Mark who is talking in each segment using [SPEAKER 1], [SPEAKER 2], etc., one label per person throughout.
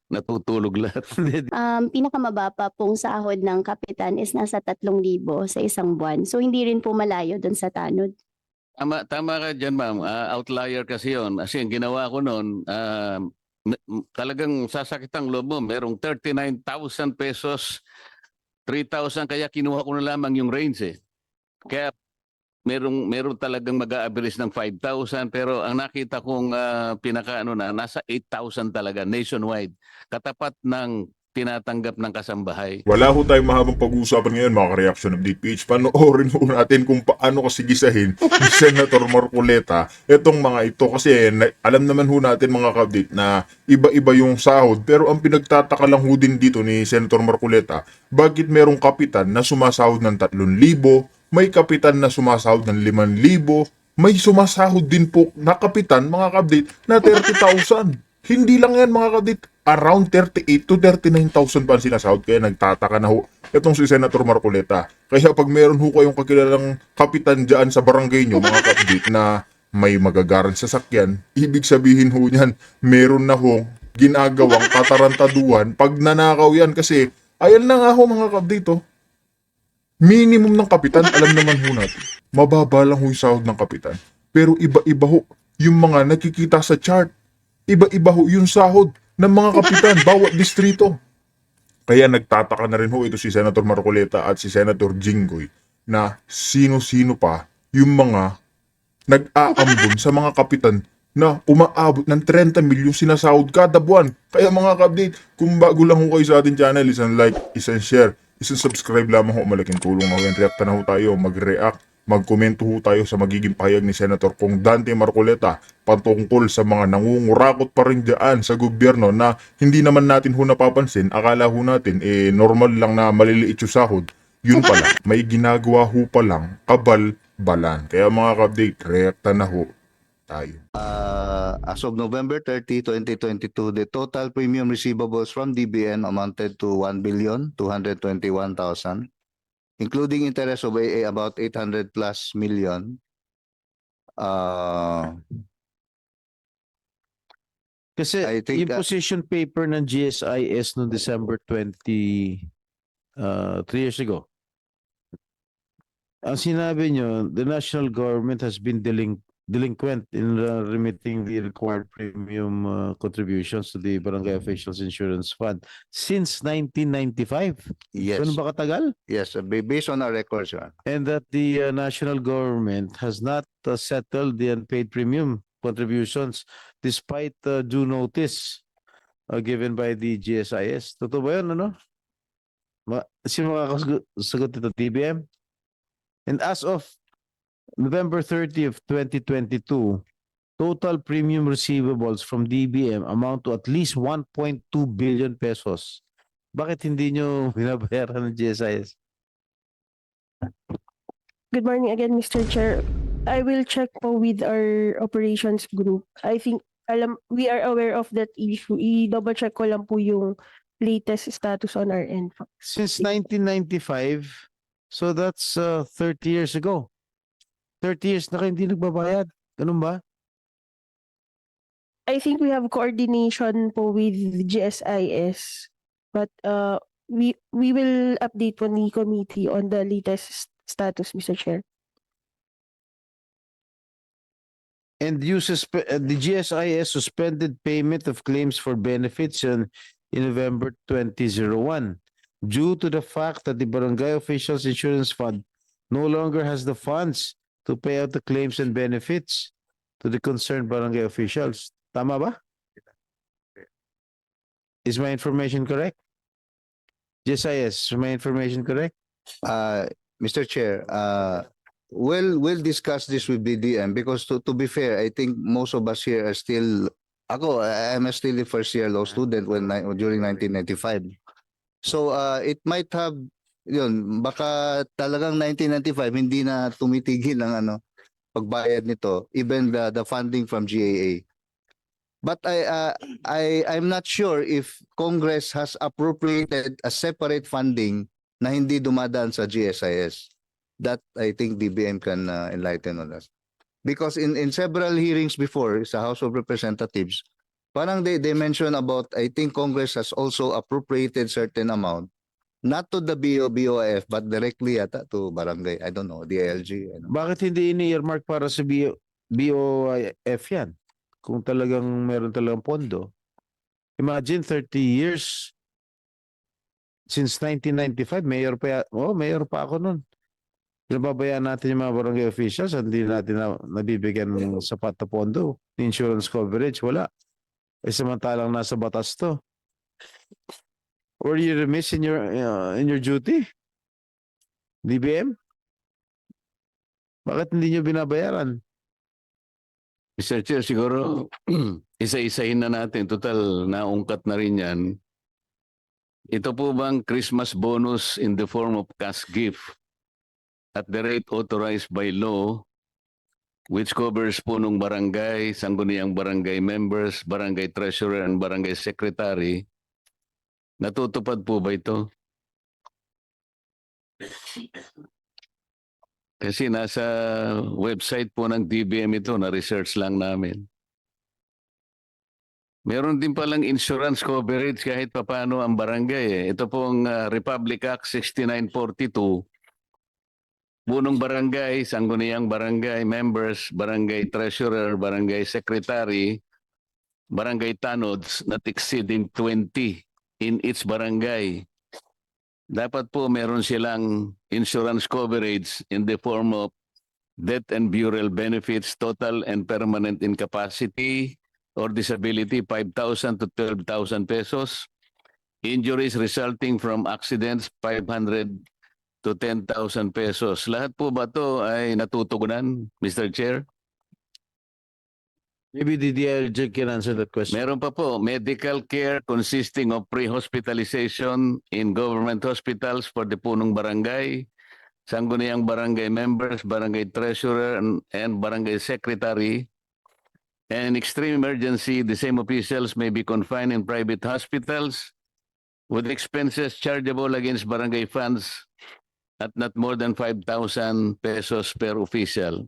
[SPEAKER 1] natutulog lahat.
[SPEAKER 2] Pinakamababa pong sahod ng kapitan is nasa 3,000 sa isang buwan. So hindi rin po malayo doon sa tanod.
[SPEAKER 1] Tama ka dyan, ma'am. Outlier kasi yon. Kasi ang ginawa ko noon, talagang sasakit ang loob mo. Merong 39,000 pesos, 3,000, kaya kinuha ko na lamang yung range eh. Kaya meron talagang mag-a-average ng 5,000, pero ang nakita kong pinakaano na, nasa 8,000 talaga nationwide. Katapat ng tinatanggap ng kasambahay.
[SPEAKER 3] Wala ho tayong mahabang pag-uusapan ngayon mga ka-reaction update page. Panoorin ho natin kung paano kasi gisahin ni Senator Marcoleta itong mga ito. Kasi alam naman ho natin mga ka-update na iba-iba yung sahod. Pero ang pinagtataka lang ho din dito ni Senator Marcoleta, bakit merong kapitan na sumasahod ng 3,000, may kapitan na sumasahod ng 5,000, may sumasahod din po na kapitan mga ka-update na 30,000. Hindi lang yan mga ka-update. Around 38 to 39,000 pa ang sinasahod. Kaya nagtataka na ho itong si Senator Marcoleta. Kaya pag meron ho kayong kakilalang kapitan dyan sa barangay nyo, mga ka-update, na may magagaran sasakyan, ibig sabihin ho niyan, meron na ho ginagawang katarantaduhan pag nanakaw yan. Kasi ayan na nga ho mga ka-update, oh. Minimum ng kapitan, alam naman ho natin, mababa lang ho yung sahod ng kapitan. Pero iba-iba ho yung mga nakikita sa chart. Iba-iba ho yung sahod ng mga kapitan, bawat distrito. Kaya nagtataka na rin ho ito si Senator Marcoleta at si Senator Jinggoy na sino-sino pa yung mga nag-aambon sa mga kapitan na umaabot ng 30 milyon sinasahod kada buwan. Kaya mga ka-update, kung bago lang ho kayo sa ating channel, isang like, isang share, isang subscribe lamang ho, malaking tulong na ho. React na ho tayo, mag-react, magkomento ho tayo sa magiging pahayag ni Senator Kong Dante Marcoleta patungkol sa mga nangungurakot pa rin dyan sa gobyerno na hindi naman natin ho napapansin. Akala ho natin normal lang na maliliit yung sahod. Yun pala, may ginagawa ho pa lang kabal-balan. Kaya mga ka-update, react na ho tayo.
[SPEAKER 4] As of November 30, 2022, the total premium receivables from DBN amounted to 1,221,000, including interest of about 800 plus million.
[SPEAKER 5] Kasi
[SPEAKER 4] I think,
[SPEAKER 5] yung position paper ng GSIS noong December 3 years ago, ang sinabi nyo, the national government has been delinquent in remitting the required premium contributions to the Barangay Officials Insurance Fund since 1995.
[SPEAKER 4] Yes,
[SPEAKER 5] Ganun ba katagal?
[SPEAKER 4] yes, based on our records, Your Honor.
[SPEAKER 5] And that the national government has not settled the unpaid premium contributions despite due notice given by the GSIS. Totoo ba yun, ano? Sino makakasagot ito, DBM? And as of November 30th, 2022, total premium receivables from DBM amount to at least 1.2 billion pesos. Bakit hindi nyo binabayaran ng GSIS?
[SPEAKER 6] Good morning again, Mr. Chair. I will check po with our operations group. I think we are aware of that issue. I-double check ko lang po yung latest status on our end.
[SPEAKER 5] Since 1995, so that's 30 years ago. 30 years na kayo hindi nagbabayad. Ganun ba?
[SPEAKER 6] I think we have coordination po with GSIS, but we will update po the committee on the latest status, Mr. Chair.
[SPEAKER 5] And the GSIS suspended payment of claims for benefits in November 2001 due to the fact that the Barangay Officials Insurance Fund no longer has the funds to pay out the claims and benefits to the concerned barangay officials. Tama ba? Is my information correct? GSIS, is my information correct?
[SPEAKER 4] Mr. Chair, we'll discuss this with BDM because to be fair, I think most of us here are still, I'm still a first year law student during 1995. So it might have, yun, baka talagang 1995 hindi na tumitigil ang pagbayad nito, even the funding from GAA. But I'm not sure if Congress has appropriated a separate funding na hindi dumadaan sa GSIS. That I think DBM can enlighten on us. Because in several hearings before sa House of Representatives, Parang they mention about, I think Congress has also appropriated certain amount, not to the BOF, but directly yata to barangay. I don't know, DILG. Ano.
[SPEAKER 5] Bakit hindi ini-earmark para sa BOIF yan? Kung talagang meron talagang pondo. Imagine 30 years since 1995, mayor pa ako noon. Pinababayaan natin yung mga barangay officials, hindi natin nabibigyan ng sapat na pondo. Insurance coverage, wala. Samantalang nasa batas to. Were you remiss in your duty? DBM? Bakit hindi nyo binabayaran?
[SPEAKER 1] Mr. Chair, siguro isa-isahin na natin. Total, naungkat na rin yan. Ito po bang Christmas bonus in the form of cash gift at the rate authorized by law, which covers punong barangay, sangguniang barangay members, barangay treasurer, and barangay secretary, natutupad po ba ito? Kasi nasa website po ng DBM ito, na-research lang namin. Meron din palang insurance coverage kahit papano ang barangay. Ito pong Republic Act 6942, punong barangay, sangguniang barangay members, barangay treasurer, barangay secretary, barangay tanods not exceeding 20 in each barangay. Dapat po meron silang insurance coverage in the form of death and burial benefits, total and permanent incapacity or disability, 5,000 to 12,000 pesos. Injuries resulting from accidents, 500 to 10,000 pesos. Lahat po ba ito ay natutugunan, Mr. Chair?
[SPEAKER 5] Maybe the DILG can answer that question.
[SPEAKER 1] Meron pa po, medical care consisting of pre-hospitalization in government hospitals for the punong barangay, sangguniang barangay members, barangay treasurer, and barangay secretary. And in extreme emergency, the same officials may be confined in private hospitals with expenses chargeable against barangay funds at not more than 5,000 pesos per official.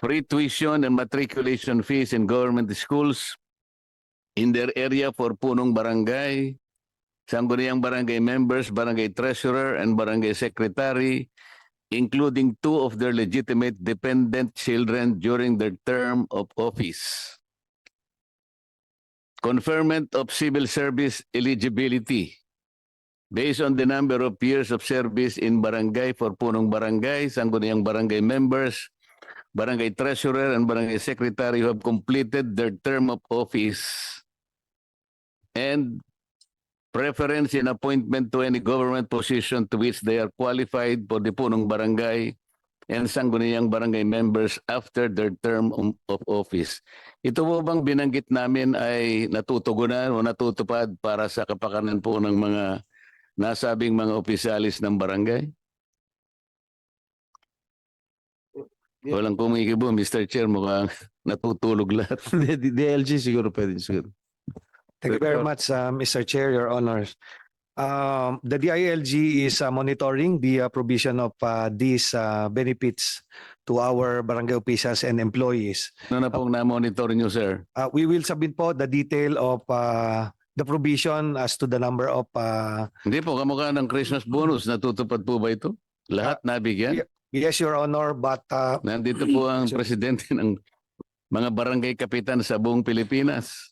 [SPEAKER 1] Free tuition and matriculation fees in government schools in their area for punong barangay, sangguniang barangay members, barangay treasurer, and barangay secretary, including 2 of their legitimate dependent children during their term of office. Conferment of civil service eligibility based on the number of years of service in barangay for punong barangay, sangguniang barangay members, barangay treasurer, and barangay secretary who have completed their term of office, and preference in appointment to any government position to which they are qualified for the punong barangay and sangguniang barangay members after their term of office. Ito po bang binanggit namin ay natutugunan o natutupad para sa kapakanan po ng mga nasabing mga opisyalis ng barangay? Walang kumikibo, Mr. Chair, mukhang natutulog lahat.
[SPEAKER 5] DILG siguro pwede siguro.
[SPEAKER 7] Thank you very much, Mr. Chair, Your Honors. The DILG is monitoring the provision of these benefits to our barangay officials and employees.
[SPEAKER 1] Ano na pong na-monitor nyo, sir?
[SPEAKER 7] We will submit po the detail of the provision as to the number of
[SPEAKER 1] Hindi po, kamukha ng Christmas bonus, natutupad po ba ito? Lahat nabigyan?
[SPEAKER 7] yes, Your Honor, but
[SPEAKER 1] Nandito po ang presidente ng mga barangay kapitan sa buong Pilipinas.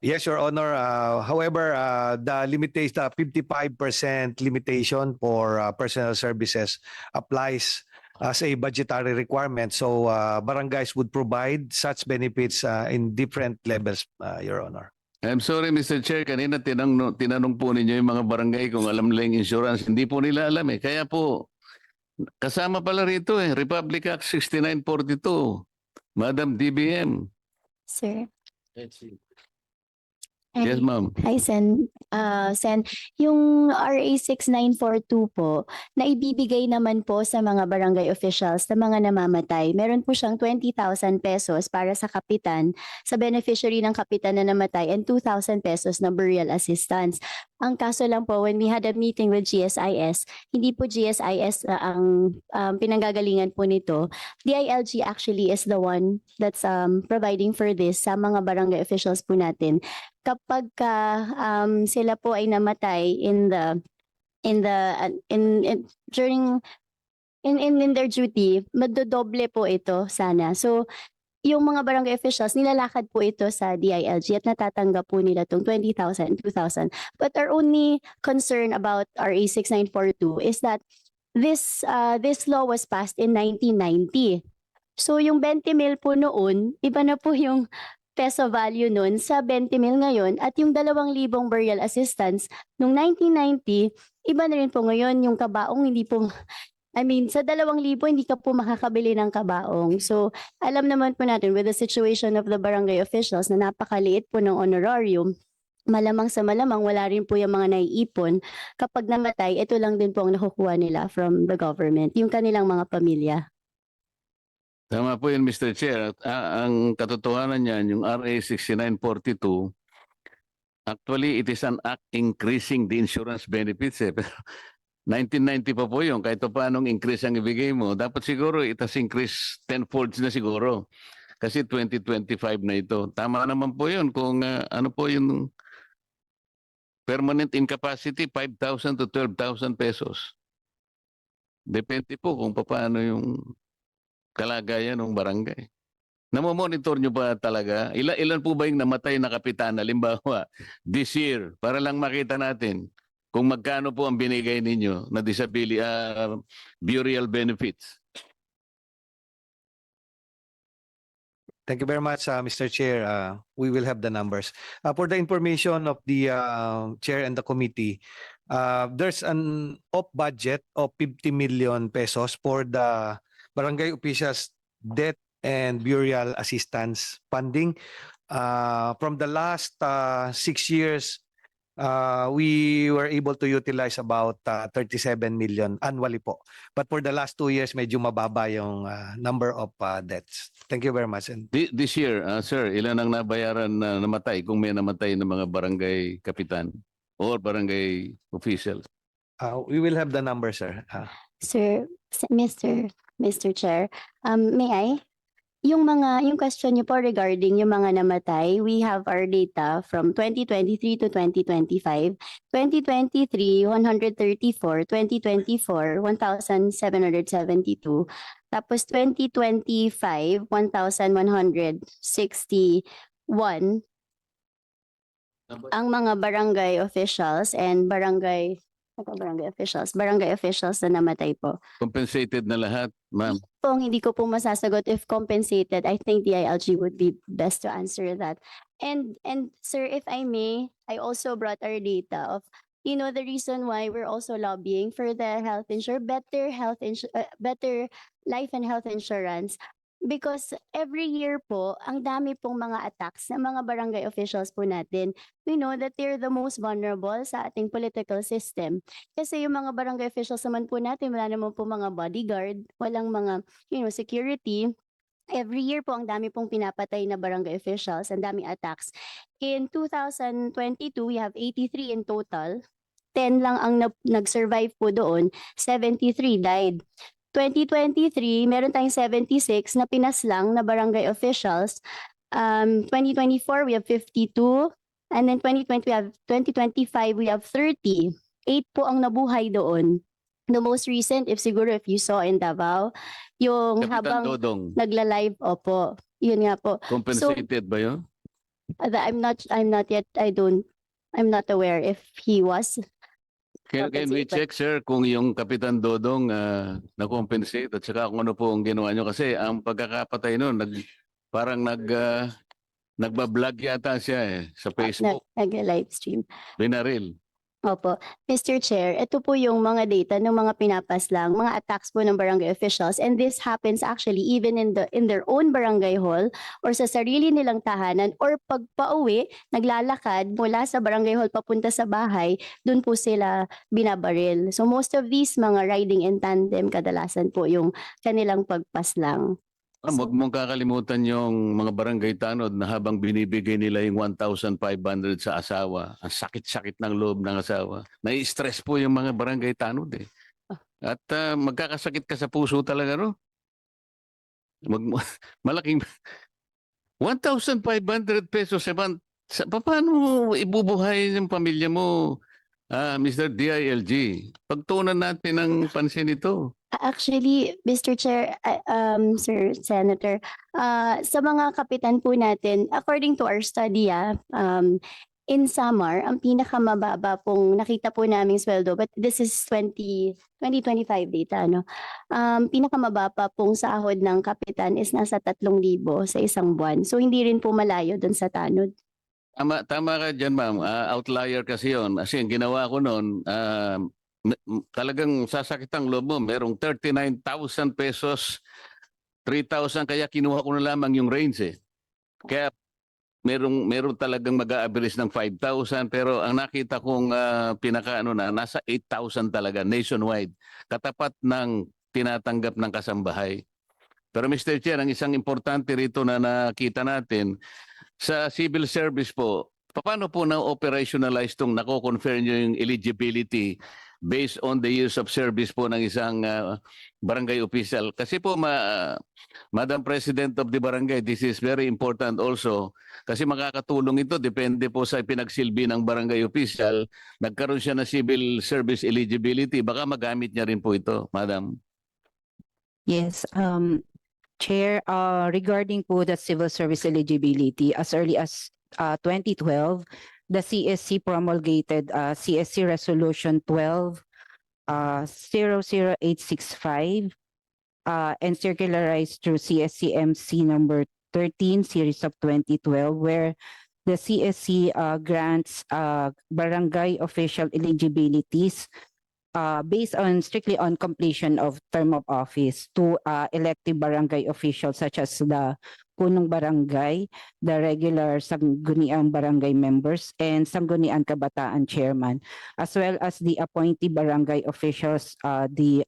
[SPEAKER 7] yes, Your Honor. However, the limitation, the 55% limitation for personal services applies as a budgetary requirement. So barangays would provide such benefits in different levels, Your Honor.
[SPEAKER 1] I'm sorry, Mr. Chair, kanina tinanong po ninyo yung mga barangay kung alam nila yung insurance. Hindi po nila alam eh. Kaya po, kasama pala rito eh, Republic Act 6942, Madam DBM.
[SPEAKER 2] Sir.
[SPEAKER 1] Yes, ma'am.
[SPEAKER 2] Hi, Sen. Sen, yung RA 6942 po, naibibigay naman po sa mga barangay officials na mga namamatay. Meron po siyang 20,000 pesos para sa kapitan, sa beneficiary ng kapitan na namatay, and 2,000 pesos na burial assistance. Ang kaso lang po, when we had a meeting with GSIS, hindi po GSIS ang pinanggagalingan po nito. DILG actually is the one that's providing for this sa mga barangay officials po natin. Kapag sila po ay namatay during in their duty, madodoble po ito sana. So yung mga barangay officials, nilalakad po ito sa DILG at natatanggap po nila itong 20,000, 2,000. But our only concern about RA 6942 is that this law was passed in 1990. So yung 20 mil po noon, iba na po yung peso value noon sa 20 mil ngayon, at yung 2,000 burial assistance nung 1990, iba na rin po ngayon. Yung kabaong hindi po, sa 2,000 hindi ka po makakabili ng kabaong. So alam naman po natin with the situation of the barangay officials na napakaliit po ng honorarium, malamang sa malamang wala rin po yung mga naiipon. Kapag namatay, ito lang din po ang nakukuha nila from the government, yung kanilang mga pamilya.
[SPEAKER 1] Tama po yun, Mr. Chair. Ang katotohanan niyan, yung RA 6942, actually, it is an act increasing the insurance benefits. Pero 1990 pa po yun, kahit pa anong increase ang ibigay mo, dapat siguro it has increased 10-folds na siguro. Kasi 2025 na ito. Tama naman po yun kung ano po yung permanent incapacity, 5,000 to 12,000 pesos. Depende po kung paano yung kalagayan ng barangay. Namomonitor nyo ba talaga? Ilan po ba yung namatay na kapitan, halimbawa, this year, para lang makita natin kung magkano po ang binigay ninyo na disability burial benefits?
[SPEAKER 7] Thank you very much, Mr. Chair. We will have the numbers. For the information of the Chair and the committee, there's an off budget of 50 million pesos for the barangay officials death and burial assistance funding. From the last 6 years, we were able to utilize about 37 million annually po. But for the last 2 years, medyo mababa yung number of deaths. Thank you very much. And
[SPEAKER 1] This year, sir, ilan ang nabayaran na namatay kung may namatay ng mga barangay kapitan or barangay officials?
[SPEAKER 7] we will have the number, sir.
[SPEAKER 2] Sir, Mr. Chair, may I? Yung question niyo po regarding yung mga namatay, we have our data from 2023 to 2025. 2023, 134. 2024, 1,772. Tapos 2025, 1,161. Ang mga barangay officials and barangay officials na namatay po.
[SPEAKER 1] Compensated na lahat, ma'am.
[SPEAKER 2] Hindi ko po masasagot if compensated. I think the DILG would be best to answer that. And sir, if I may, I also brought our data of the reason why we're also lobbying for the better life and health insurance. Because every year po, ang dami pong mga attacks ng mga barangay officials po natin. We know that they're the most vulnerable sa ating political system. Kasi yung mga barangay officials naman po natin, wala naman po mga bodyguard, walang mga security. Every year po, ang dami pong pinapatay na barangay officials, ang dami attacks. In 2022, we have 83 in total. 10 lang ang nag-survive po doon, 73 died. 2023, meron tayong 76 na pinaslang na barangay officials. 2024, we have 52. And then 2025, we have 30. 8 po ang nabuhay doon. The most recent, if you saw in Davao, yung
[SPEAKER 1] Kapitan
[SPEAKER 2] habang
[SPEAKER 1] Dodong,
[SPEAKER 2] nagla-live, opo. Yun nga po.
[SPEAKER 1] compensated ba yun?
[SPEAKER 2] I'm not aware if he was.
[SPEAKER 1] Can we
[SPEAKER 2] Compensated.
[SPEAKER 1] check, sir, kung yung Kapitan Dodong na-compensate at saka kung ano po ang ginawa nyo? Kasi ang pagkakapatay nun, nagbablog yata siya sa Facebook.
[SPEAKER 2] Nag-live stream.
[SPEAKER 1] Binaril.
[SPEAKER 2] Opo. Mr. Chair, ito po yung mga data ng mga pinapaslang, mga attacks po ng barangay officials, and this happens actually even in their own barangay hall or sa sarili nilang tahanan, or pag pauwi, naglalakad mula sa barangay hall papunta sa bahay, dun po sila binabaril. So most of these mga riding in tandem, kadalasan po yung kanilang pagpaslang.
[SPEAKER 1] Huwag mong kakalimutan yung mga barangay tanod na habang binibigay nila yung 1,500 sa asawa, ang sakit-sakit ng loob ng asawa. Nai-stress po yung mga barangay tanod eh. At magkakasakit ka sa puso talaga, no? Malaking 1,500 pesos a month. Paano mo ibubuhay yung pamilya mo, Mr. DILG? Pagtuunan natin ng pansin ito.
[SPEAKER 2] Actually, Mr. Chair, Sir Senator, sa mga kapitan po natin, according to our study, in Samar, ang pinakamababa pong nakita po naming sweldo, but this is 2025 data, no? Pinakamababa pong sahod ng kapitan is nasa 3,000 sa isang buwan. So hindi rin po malayo dun sa tanod.
[SPEAKER 1] Tama ka dyan, ma'am. Outlier kasi yon. Kasi ang ginawa ko noon, talagang sasakit ang loob mo. Merong 39,000 pesos, 3,000, kaya kinuha ko na lamang yung range eh. Kaya meron talagang mag-a-average ng 5,000, pero ang nakita kong nasa 8,000 talaga nationwide. Katapat ng tinatanggap ng kasambahay. Pero Mr. Chair, ang isang importante rito na nakita natin, sa civil service po, paano po na-operationalize itong nako-confirm nyo yung eligibility based on the years of service po ng isang barangay official? Kasi po, Madam President of the Barangay, this is very important also kasi makakatulong ito, depende po sa pinagsilbi ng barangay official, nagkaroon siya ng civil service eligibility, baka magamit niya rin po ito, Madam.
[SPEAKER 8] Yes, Chair, regarding po the civil service eligibility, as early as 2012, the CSC promulgated CSC Resolution 12 00865 and circularized through CSC MC number 13 series of 2012, where the CSC grants barangay official eligibilities based on strictly on completion of term of office to elective barangay officials such as the punong barangay, the regular sangguniang barangay members, and sangguniang kabataan chairman, as well as the appointee barangay officials, the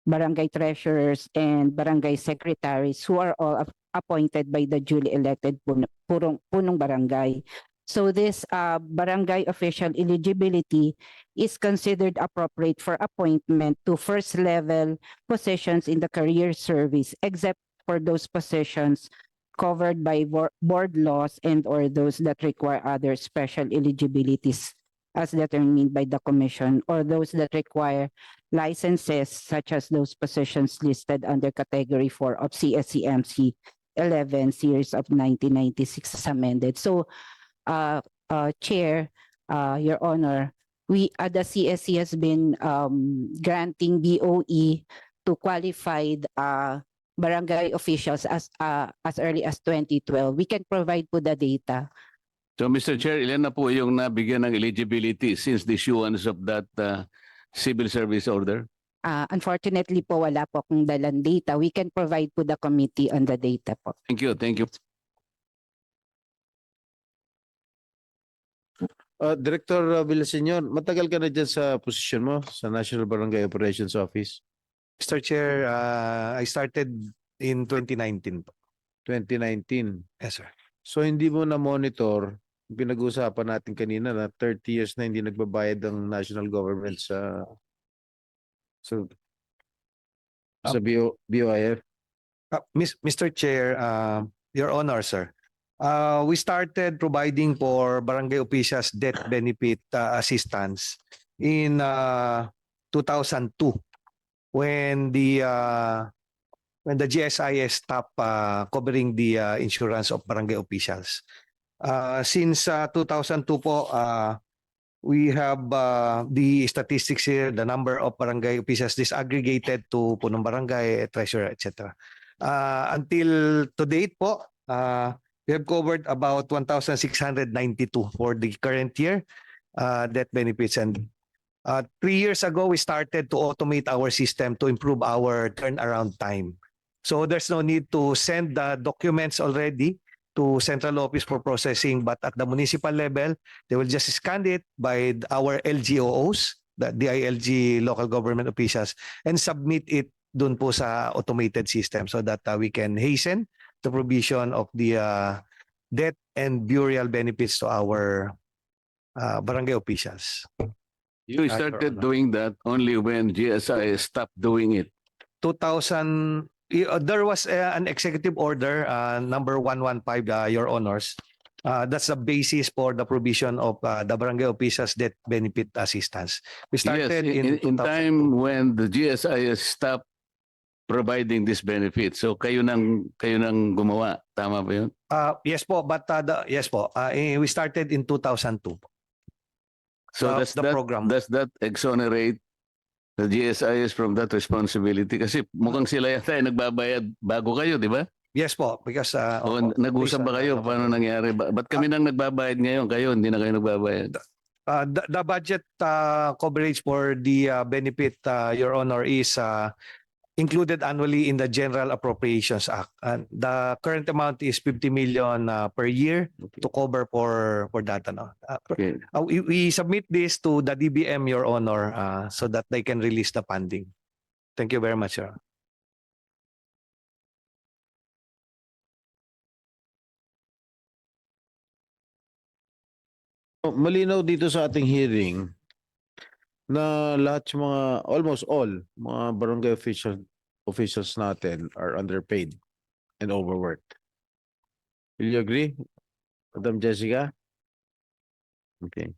[SPEAKER 8] barangay treasurers, and barangay secretaries who are all appointed by the duly elected punong barangay. So this barangay official eligibility is considered appropriate for appointment to first level positions in the career service, except for those positions covered by board laws and or those that require other special eligibilities as determined by the commission, or those that require licenses such as those positions listed under category 4 of CSCMC 11 series of 1996 as amended. So Chair, Your Honor, the CSC has been granting BOE to qualified barangay officials as early as 2012. We can provide po the data.
[SPEAKER 1] So Mr. Chair, ilan na po yung nabigyan ng eligibility since the issuance of that civil service order?
[SPEAKER 8] Unfortunately po, wala po akong dalang data. We can provide po the committee on the data po.
[SPEAKER 1] Thank you, thank you.
[SPEAKER 5] Director Villaseñor, matagal ka na dyan sa posisyon mo sa National Barangay Operations Office?
[SPEAKER 7] Mr. Chair, I started in 2019 po.
[SPEAKER 5] 2019.
[SPEAKER 7] Yes, sir.
[SPEAKER 5] So hindi mo na-monitor, pinag-uusapan natin kanina na 30 years na hindi nagbabayad ang national government sa BOIF?
[SPEAKER 7] Mr. Chair, Your Honor, sir, we started providing for barangay officials death benefit assistance in 2002 when the GSIS stopped covering the insurance of barangay officials. Since 2002 po, we have the statistics here, the number of barangay officials disaggregated to punong barangay, treasurer, etc. Until to date po, we have covered about 1,692 for the current year death benefits. And 3 years ago, we started to automate our system to improve our turnaround time. So there's no need to send the documents already to central office for processing, but at the municipal level, they will just scan it by our LGOOs, the DILG local government officials, and submit it dun po sa automated system so that we can hasten the provision of the death and burial benefits to our barangay officials.
[SPEAKER 1] You
[SPEAKER 7] Your
[SPEAKER 1] started
[SPEAKER 7] Honor.
[SPEAKER 1] doing that only when GSI stopped doing it.
[SPEAKER 7] 2000, there was an executive order, number 115, Your Honors. That's the basis for the provision of the barangay officials death benefit assistance. We
[SPEAKER 1] Yes,
[SPEAKER 7] started
[SPEAKER 1] in
[SPEAKER 7] 2002.
[SPEAKER 1] time when the GSIS stopped providing this benefit. So kayo nang gumawa. Tama ba yun?
[SPEAKER 7] Yes po, but yes po, we started in 2002.
[SPEAKER 1] So
[SPEAKER 7] The program.
[SPEAKER 1] does that exonerate the GSIS from that responsibility? Kasi mukhang sila yata ay nagbabayad bago kayo, di ba?
[SPEAKER 7] Yes po, because
[SPEAKER 1] O
[SPEAKER 7] opo,
[SPEAKER 1] nag-usap
[SPEAKER 7] based
[SPEAKER 1] ba
[SPEAKER 7] on
[SPEAKER 1] kayo?
[SPEAKER 7] the-
[SPEAKER 1] Paano nangyari? Ba't kami nang nagbabayad ngayon? Kayo, hindi na kayo nagbabayad.
[SPEAKER 7] The budget coverage for the benefit, Your Honor, is included annually in the General Appropriations Act. And the current amount is 50 million per year to cover for that.
[SPEAKER 1] Okay.
[SPEAKER 7] We submit this to the DBM, Your Honor, so that they can release the funding. Thank you very much, sir.
[SPEAKER 5] Malinaw dito sa ating hearing na lahat yung mga, almost all, mga barangay officials natin are underpaid and overworked. Will you agree, Madam Jessica? Okay.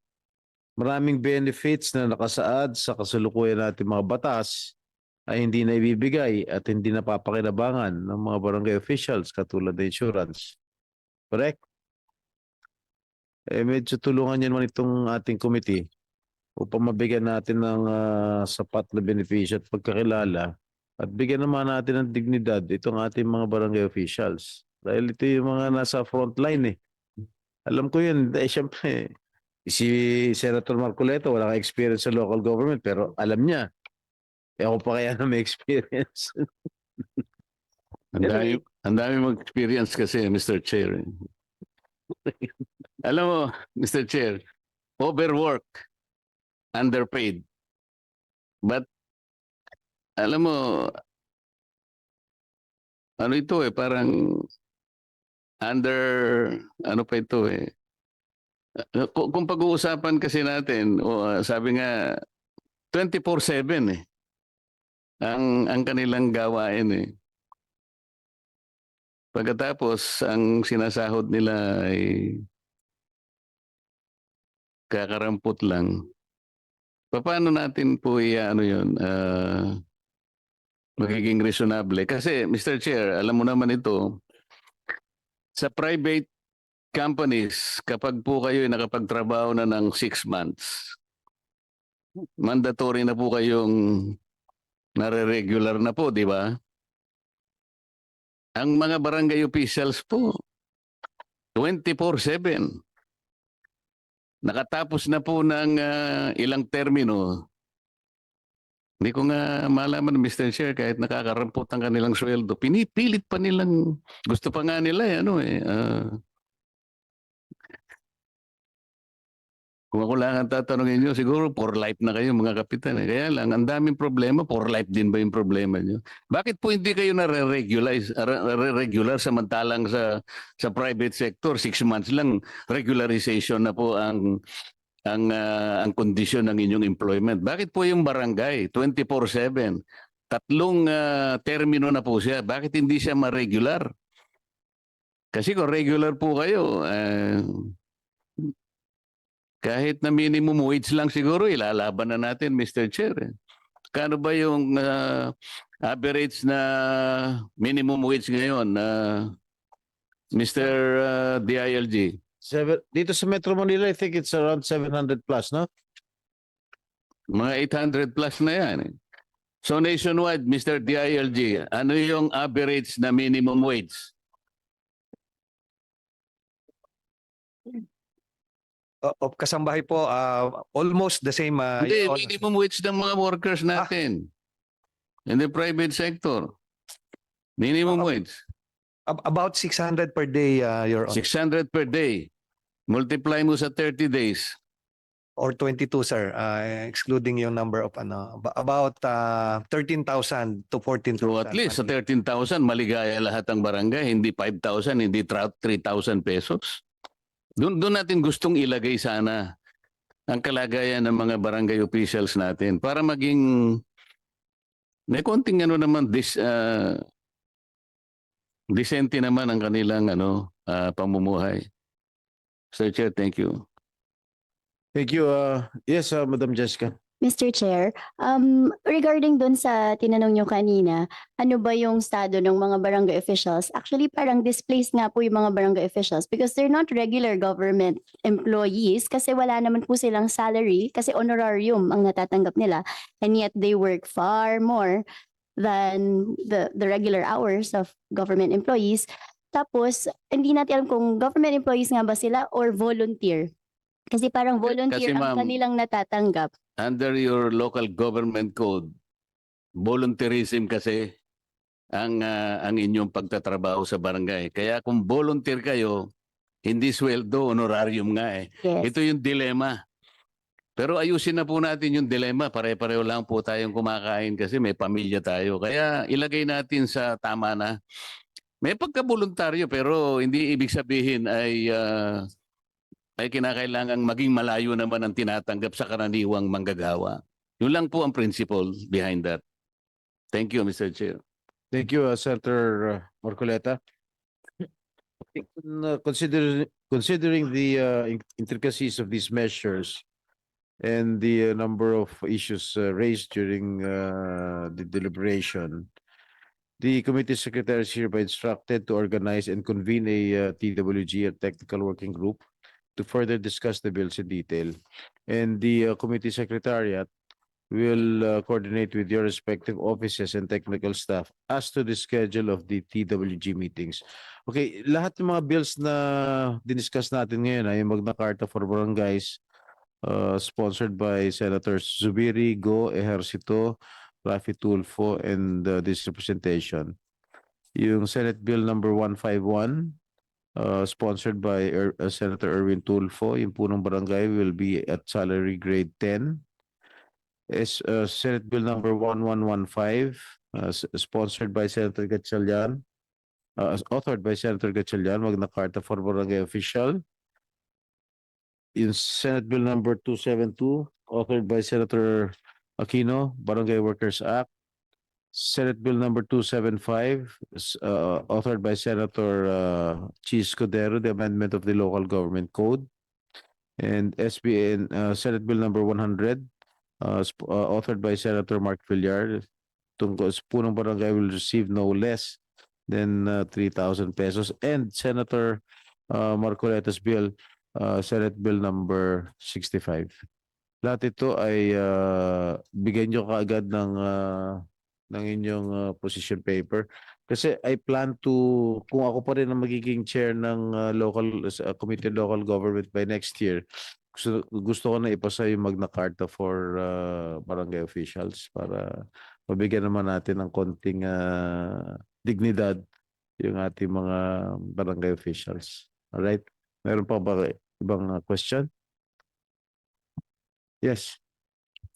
[SPEAKER 5] Maraming benefits na nakasaad sa kasalukuyan natin mga batas ay hindi na ibibigay at hindi napapakinabangan ng mga barangay officials katulad ng insurance. Correct? Medyo tulungan yan naman itong ating committee upang mabigyan natin ng sapat na benepisyo at pagkakilala at bigyan naman natin ng dignidad itong ating mga barangay officials. Dahil ito yung mga nasa front line eh. Alam ko yun, siyempre, si Senator Marcoleta wala kang experience sa local government pero alam niya. Ako pa kaya na may experience.
[SPEAKER 1] Ang dami mong experience kasi, Mr. Chair. Alam mo, Mr. Chair, overwork, underpaid. But, alam mo, ano ito eh, parang ano pa ito eh. Kung pag-uusapan kasi natin, sabi nga, 24/7 eh. Ang kanilang gawain eh. Pagkatapos, ang sinasahod nila ay kakarampot lang. Paano natin po ano yun, magiging reasonable? Kasi, Mr. Chair, alam mo naman ito, sa private companies, kapag po kayo ay nakapagtrabaho na ng 6 months, mandatory na po kayong nare-regular na po, di ba? Ang mga barangay officials po, 24/7. Nakatapos na po ng ilang termino. Hindi ko nga malaman, Mr. Chair, kahit nakakarampot ang kanilang sweldo, pinipilit pa nilang, gusto pa nga nila kung ako lang ang tatanungin nyo, siguro for life na kayo mga kapitan. Kaya lang, ang daming problema, for life din ba yung problema nyo? Bakit po hindi kayo regular samantalang sa private sector, 6 months lang, regularization na po ang kondisyon ng inyong employment? Bakit po yung barangay, 24/7, 3 termino na po siya, bakit hindi siya ma-regular? Kasi kung regular po kayo, kahit na minimum wage lang siguro, ilalaban na natin, Mr. Chair. Kano ba yung average na minimum wage ngayon, Mr. DILG?
[SPEAKER 5] Dito sa Metro Manila, I think it's around 700 plus, no?
[SPEAKER 1] Mga 800 plus na yan. So nationwide, Mr. DILG, ano yung average na minimum wage?
[SPEAKER 7] Of Kasambahay po, almost the same.
[SPEAKER 1] Hindi,
[SPEAKER 7] Your Honor.
[SPEAKER 1] minimum wage ng mga workers natin. In the private sector. Minimum wage.
[SPEAKER 7] About 600 per day, Your Honor.
[SPEAKER 1] 600 per day. Multiply mo sa 30 days.
[SPEAKER 7] or 22, sir, excluding yung number of about 13,000 to 14,000.
[SPEAKER 1] So at least sa
[SPEAKER 7] monthly.
[SPEAKER 1] 13,000, maligaya lahat ang barangay, hindi 5,000, hindi 3,000 pesos. Doon natin gustong ilagay sana ang kalagayan ng mga barangay officials natin para maging may konting naman disente naman ang kanilang pamumuhay. Sir Chair, thank you.
[SPEAKER 5] Thank you. Yes, Madam Jessica.
[SPEAKER 2] Mr. Chair, regarding dun sa tinanong nyo kanina, ano ba yung estado ng mga barangay officials? Actually, parang displaced nga po yung mga barangay officials because they're not regular government employees kasi wala naman po silang salary kasi honorarium ang natatanggap nila and yet they work far more than the regular hours of government employees. Tapos, hindi natin alam kung government employees nga ba sila or volunteer. Kasi parang volunteer
[SPEAKER 1] Kasi,
[SPEAKER 2] ang
[SPEAKER 1] ma'am,
[SPEAKER 2] kanilang natatanggap.
[SPEAKER 1] Under your local government code, volunteerism kasi ang inyong pagtatrabaho sa barangay. Kaya kung volunteer kayo, hindi sweldo, honorarium nga eh.
[SPEAKER 2] Yes.
[SPEAKER 1] Ito yung dilema. Pero ayusin na po natin yung dilema. Pare-pareho lang po tayong kumakain kasi may pamilya tayo. Kaya ilagay natin sa tama na. May pagka-voluntaryo pero hindi ibig sabihin ay kinakailangang maging malayo naman ang tinatanggap sa karaniwang manggagawa. Yun lang po ang principle behind that. Thank you, Mr. Chair.
[SPEAKER 5] Thank you, Senator Marcoleta. Considering the intricacies of these measures and the number of issues raised during the deliberation, the committee secretary is hereby instructed to organize and convene a TWG, a technical working group, to further discuss the bills in detail. And the committee secretariat will coordinate with your respective offices and technical staff as to the schedule of the TWG meetings. Okay, lahat ng mga bills na diniscuss natin ngayon ay Magna Carta for Barangays, sponsored by Senators Zubiri, Go, Ejercito, Rafi Tulfo, and this representation. Yung Senate Bill number 151, sponsored by Senator Erwin Tulfo, yung punong barangay will be at salary grade 10. Senate Bill number 1115, sponsored by Senator Gatchalian, authored by Senator Gatchalian, Magna Carta for Barangay Official. In Senate Bill number 272, authored by Senator Aquino, Barangay Workers Act. Senate Bill number 275, authored by Senator Chis Codero, the amendment of the Local Government Code. And Senate Bill number 100, authored by Senator Mark Villar, punong barangay will receive no less than 3,000 pesos. And Senator Marcoleta's bill, Senate Bill number 65. Lahat ito ay bigyan nyo kaagad ng inyong position paper. Kasi I plan to, kung ako pa rin ang magiging chair ng Committee on Local Government by next year, gusto ko na ipasa yung Magna Carta for barangay officials para mabigyan naman natin ng konting dignidad yung ating mga barangay officials. Alright? Meron pa ba ibang question? Yes.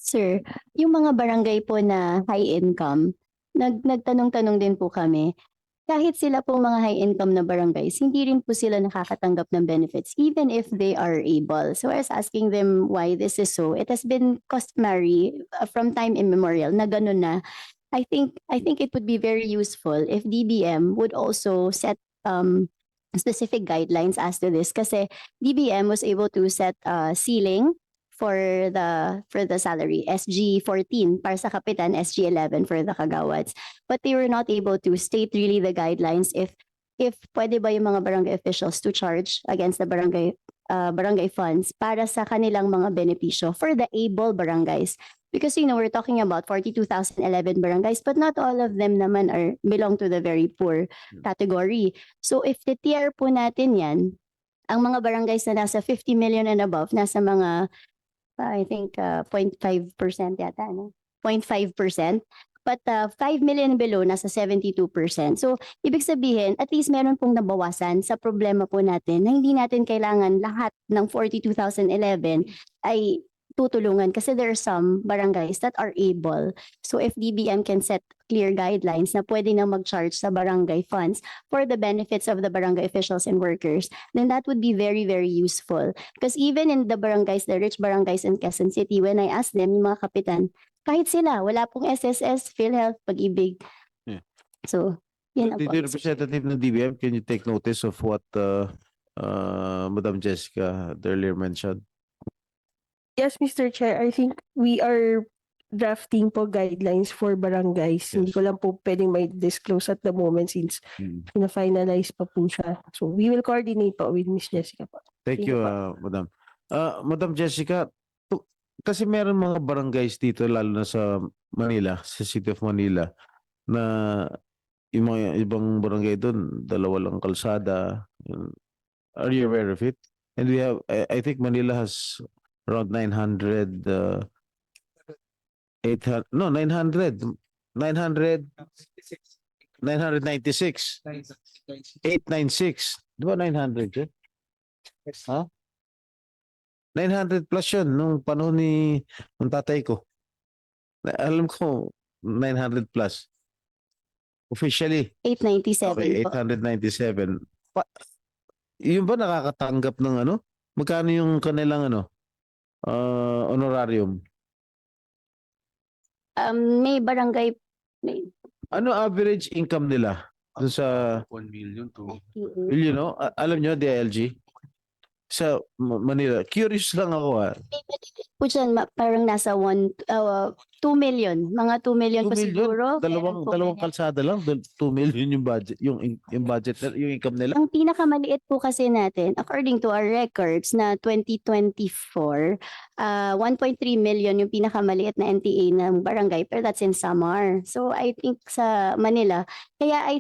[SPEAKER 2] Sir, yung mga barangay po na high income, nagtanong-tanong din po kami, kahit sila po mga high income na barangays, hindi rin po sila nakakatanggap ng benefits even if they are able. So I was asking them why this is so. It has been customary from time immemorial na ganun na. I think it would be very useful if DBM would also set specific guidelines as to this kasi DBM was able to set ceiling for the salary, SG 14 para sa kapitan, SG 11 for the kagawads. But they were not able to state really the guidelines if pwede ba yung mga barangay officials to charge against the barangay funds para sa kanilang mga benepisyo for the able barangays. Because we're talking about 42,011 barangays, but not all of them naman belong to the very poor category. So if the-tier po natin yan, ang mga barangays na nasa 50 million and above, nasa mga I think 0.5% yata, no? 0.5%. But 5 million below, nasa 72%. So, ibig sabihin, at least meron pong nabawasan sa problema po natin na hindi natin kailangan lahat ng 42,011 ay tutulungan kasi there are some barangays that are able. So if DBM can set clear guidelines na pwede na mag-charge sa barangay funds for the benefits of the barangay officials and workers, then that would be very, very useful. Because even in the barangays, the rich barangays in Quezon City, when I asked them, yung mga kapitan, kahit sila, wala pong SSS, PhilHealth, Pag-ibig.
[SPEAKER 5] Yeah.
[SPEAKER 2] So, yun ang
[SPEAKER 5] The
[SPEAKER 2] po.
[SPEAKER 5] representative ng DBM, can you take notice of what Madam Jessica earlier mentioned?
[SPEAKER 6] Yes, Mr. Chair, I think we are drafting po guidelines for barangays. Hindi
[SPEAKER 5] Yes.
[SPEAKER 6] ko lang po pwedeng may disclose at the moment since
[SPEAKER 5] Mm.
[SPEAKER 6] na-finalize pa po siya. So we will coordinate po with Miss Jessica po.
[SPEAKER 5] Thank
[SPEAKER 6] Thank
[SPEAKER 5] you,
[SPEAKER 6] you po.
[SPEAKER 5] Madam. Madam Jessica, kasi meron mga barangays dito, lalo na sa Manila, sa City of Manila, na yung mga ibang barangay doon, dalawa lang kalsada. Are you aware of it? And we have, I think Manila has around 900, 800, no, 900, 996, 896. Di ba 900 yun? Ha? 900 plus yun nung panahon ng tatay ko. Alam ko, 900 plus. Officially.
[SPEAKER 2] 897
[SPEAKER 5] Okay,
[SPEAKER 2] po.
[SPEAKER 5] 897. Yun ba nakakatanggap ng ano? Magkano yung kanilang honorarium?
[SPEAKER 2] May barangay, may,
[SPEAKER 5] Ano average income nila? Doon sa,
[SPEAKER 1] 1 million to
[SPEAKER 5] you know, alam nyo, DILG? Sa Manila. Curious lang ako.
[SPEAKER 2] po dyan, parang nasa 2 million. Mga 2 million
[SPEAKER 5] 2
[SPEAKER 2] po
[SPEAKER 5] million?
[SPEAKER 2] siguro.
[SPEAKER 5] Dalawang kalsada lang. 2 million yung budget, yung budget, yung income nila.
[SPEAKER 2] Ang pinakamaliit po kasi natin, according to our records na 2024, 1.3 million yung pinakamaliit na NTA ng barangay, pero that's in Samar. So I think sa Manila, kaya